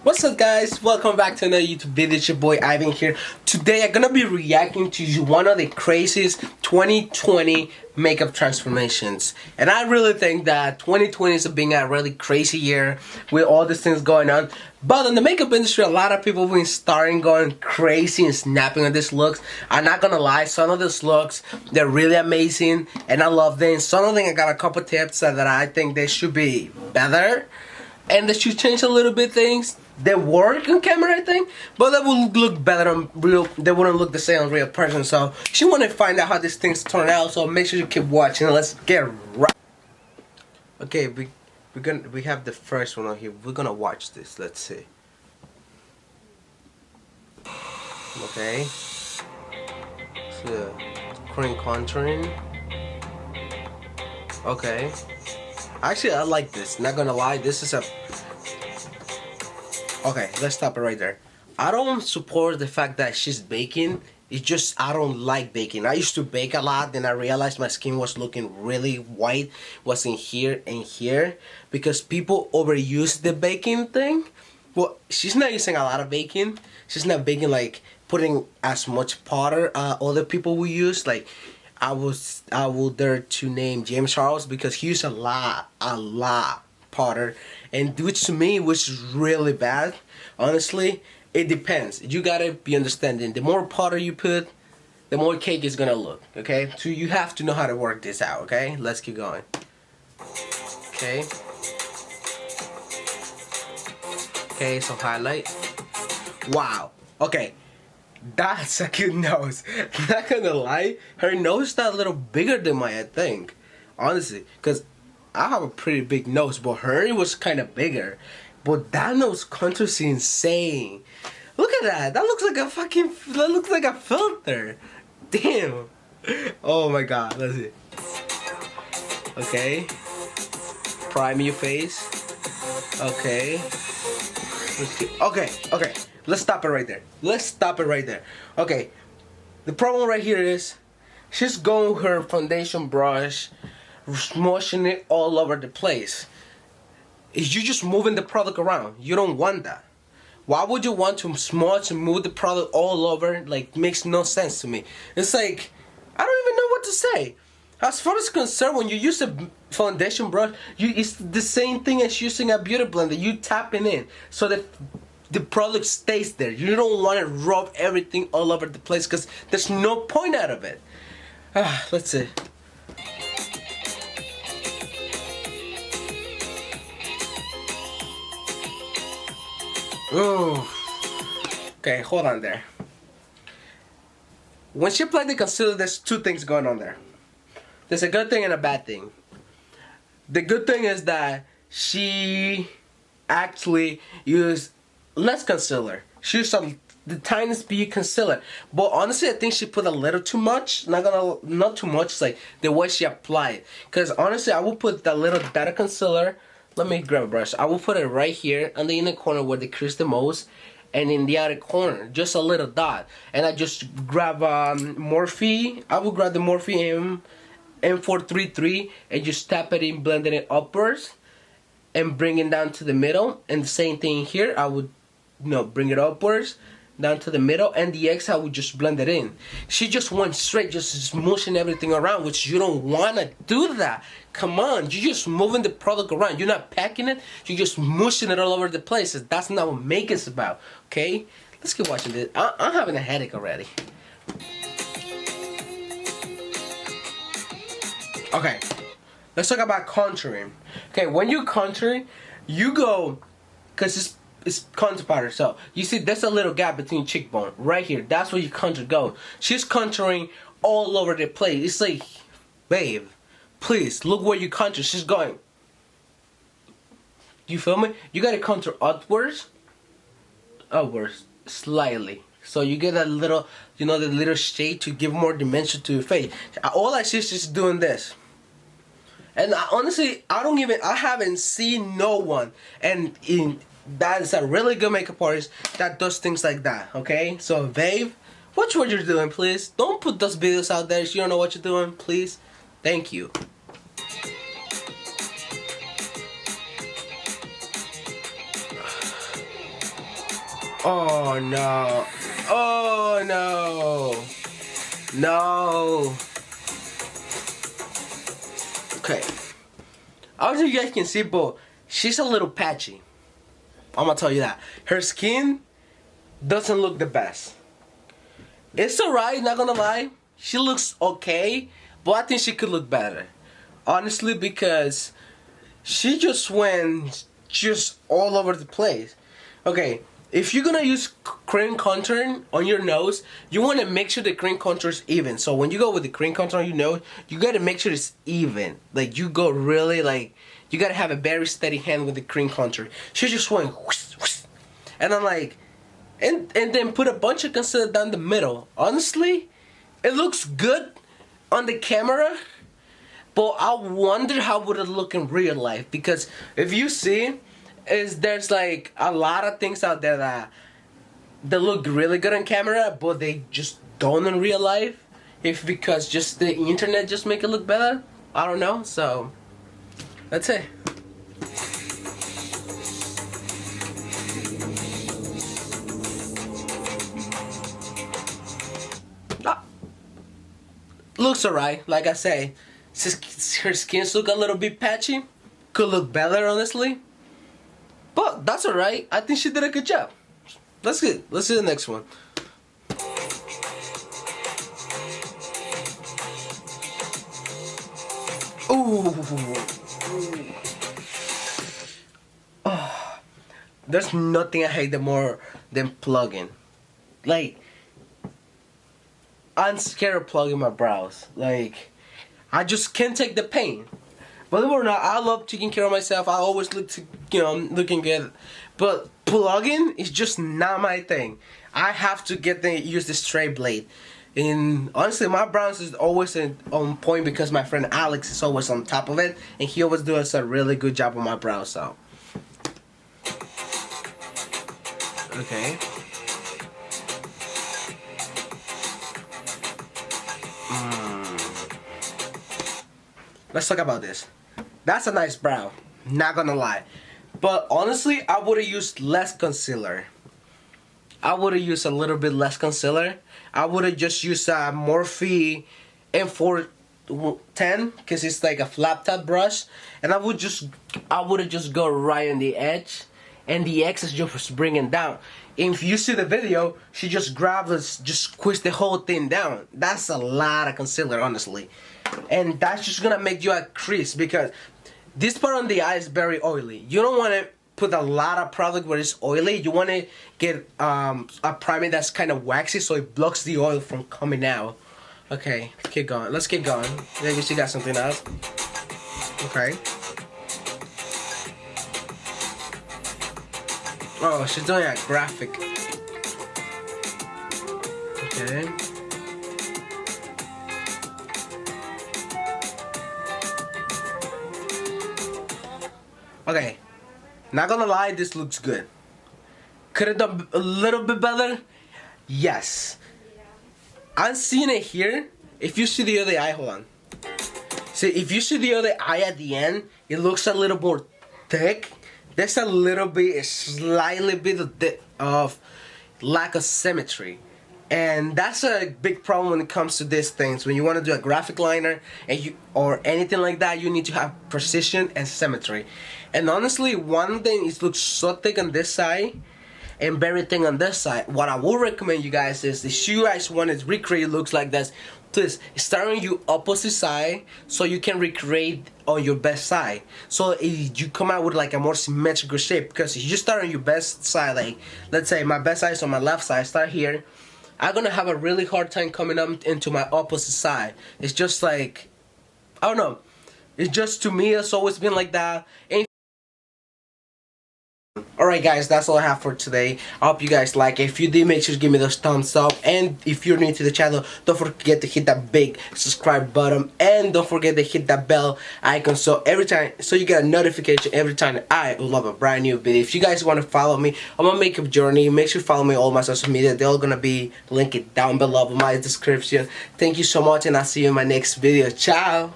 What's up guys, welcome back to another YouTube video. It's your boy Ivan here. Today I'm gonna be reacting to one of the craziest 2020 makeup transformations, and I really think that 2020 is being a really crazy year with all these things going on. But in the makeup industry, a lot of people have been starting going crazy and snapping on these looks. I'm not gonna lie, some of these looks, they're really amazing and I love them. Some of them I got a couple tips that I think they should be better and they should change a little bit things. They work on camera, I think, but they will look better on real. They wouldn't look the same on real person. So if you want to find out how these things turn out, so make sure you keep watching. Let's get right. Okay, we have the first one on here. We're gonna watch this. Let's see. Okay. So cream contouring. Okay. Actually, I like this. Not gonna lie, this is a. Okay, let's stop it right there. I don't support the fact that she's baking. It's just I don't like baking. I used to bake a lot, then I realized my skin was looking really white, was in here and here, because people overuse the baking thing. Well, she's not using a lot of baking. She's not baking like putting as much powder other people will use. Like I will dare to name James Charles because he used a lot powder, and which to me was really bad. Honestly, it depends. You gotta be understanding. The more powder you put, the more cake is gonna look. Okay, so you have to know how to work this out. Okay, let's keep going. Okay. Okay, so highlight. Wow. Okay. That's a good nose. Not gonna lie, her nose is a little bigger than mine, I think. Honestly, because I have a pretty big nose, but her was kind of bigger. But that nose contour is insane. Look at that. That looks like a fucking. That looks like a filter. Damn. Oh my god. Let's see. Okay. Prime your face. Okay. Okay. Okay. Let's stop it right there. Let's stop it right there. Okay. The problem right here is she's going with her foundation brush, smushing it all over the place. Is you just moving the product around. You don't want that. Why would you want to smudge and move the product all over? Like, makes no sense to me. It's like, I don't even know what to say. As far as concerned, when you use a foundation brush, it's the same thing as using a beauty blender. You tapping in so that the product stays there. You don't want to rub everything all over the place because there's no point out of it. Let's see. Ooh. Okay, hold on there. When she applied the concealer, there's two things going on there. There's a good thing and a bad thing. The good thing is that she actually used less concealer. She used the tiniest bit concealer. But honestly, I think she put a little too much. Not too much, like the way she applied. Because honestly, I will put that little better concealer. Let me grab a brush. I will put it right here on the inner corner where they crease the most, and in the outer corner, just a little dot. And I just grab Morphe. I will grab the Morphe M433 and just tap it in, blending it upwards, and bring it down to the middle. And the same thing here. I would, bring it upwards, down to the middle, and the X I would just blend it in. She just went straight, just smooshing everything around, which you don't want to do that. Come on, you're just moving the product around. You're not packing it, you're just mushing it all over the place. That's not what makeup's about, okay? Let's keep watching this. I'm having a headache already. Okay, let's talk about contouring. Okay, when you contour, you go, because it's contour powder, so you see there's a little gap between cheekbone right here. That's where your contour goes. She's contouring all over the place. It's like, babe, please look where you contour. She's going. You feel me? You gotta contour upwards, slightly, so you get that little, the little shade to give more dimension to your face. All I see is just doing this. And honestly, I haven't seen no one, and that is a really good makeup artist that does things like that, okay? So, babe, watch what you're doing, please. Don't put those videos out there if you don't know what you're doing, please. Thank you. Oh no. Oh no. No. Okay. I don't know if you guys can see, but she's a little patchy. I'm gonna tell you that. Her skin doesn't look the best. It's alright, not gonna lie. She looks okay, but I think she could look better. Honestly, because she just went just all over the place. Okay, if you're gonna use cream contour on your nose, you want to make sure the cream contour is even. So when you go with the cream contour on your nose, you gotta make sure it's even. Like you go really like, you gotta have a very steady hand with the cream contour. She just went whoosh, whoosh. And I'm like, and then put a bunch of concealer down the middle. Honestly, it looks good on the camera, but I wonder how would it look in real life. Because if you see, there's like a lot of things out there that look really good on camera, but they just don't in real life. If because just the internet just make it look better. I don't know. So that's it. Looks alright, like I say. Her skin's look a little bit patchy. Could look better, honestly. But that's alright. I think she did a good job. Let's do the next one. Ooh. Oh. There's nothing I hate more than plugging. Like, I'm scared of plugging my brows. Like, I just can't take the pain. Believe it or not, I love taking care of myself. I always look to, looking good. But plugging is just not my thing. I have to use the straight blade. And honestly, my brows is always on point because my friend Alex is always on top of it. And he always does a really good job on my brows, so. Okay. Let's talk about this. That's a nice brow, not gonna lie. But honestly, I would have used less concealer. I would have used a little bit less concealer. I would have just used a Morphe M410 because it's like a flat top brush, and I would have just go right on the edge, and the excess just bring it down. And if you see the video, she just just squeeze the whole thing down. That's a lot of concealer, honestly. And that's just gonna make you a crease because this part on the eye is very oily. You don't want to put a lot of product where it's oily. You want to get a primer that's kind of waxy so it blocks the oil from coming out. Okay, keep going. Let's keep going. Maybe she got something else. Okay. Oh, she's doing a graphic. Okay. Okay, not gonna lie, this looks good. Could have done a little bit better? Yes. I'm seeing it here. If you see the other eye, hold on. See, if you see the other eye at the end, it looks a little more thick. There's a little bit, a slightly bit of lack of symmetry. And that's a big problem when it comes to these things. When you want to do a graphic liner or anything like that, you need to have precision and symmetry. And honestly, one thing is looks so thick on this side and very thin on this side. What I will recommend you guys is if you guys want to recreate looks like this, please start on your opposite side so you can recreate on your best side. So if you come out with like a more symmetrical shape, because if you start on your best side, like let's say my best side is on my left side, start here. I'm gonna have a really hard time coming up into my opposite side. It's just like, I don't know. It's just, to me, it's always been like that. And alright guys, that's all I have for today. I hope you guys like it. If you did, make sure to give me those thumbs up. And if you're new to the channel, don't forget to hit that big subscribe button. And don't forget to hit that bell icon so you get a notification every time I upload a brand new video. If you guys want to follow me on my makeup journey, make sure to follow me on all my social media. They're all gonna be linked down below in my description. Thank you so much, and I'll see you in my next video. Ciao!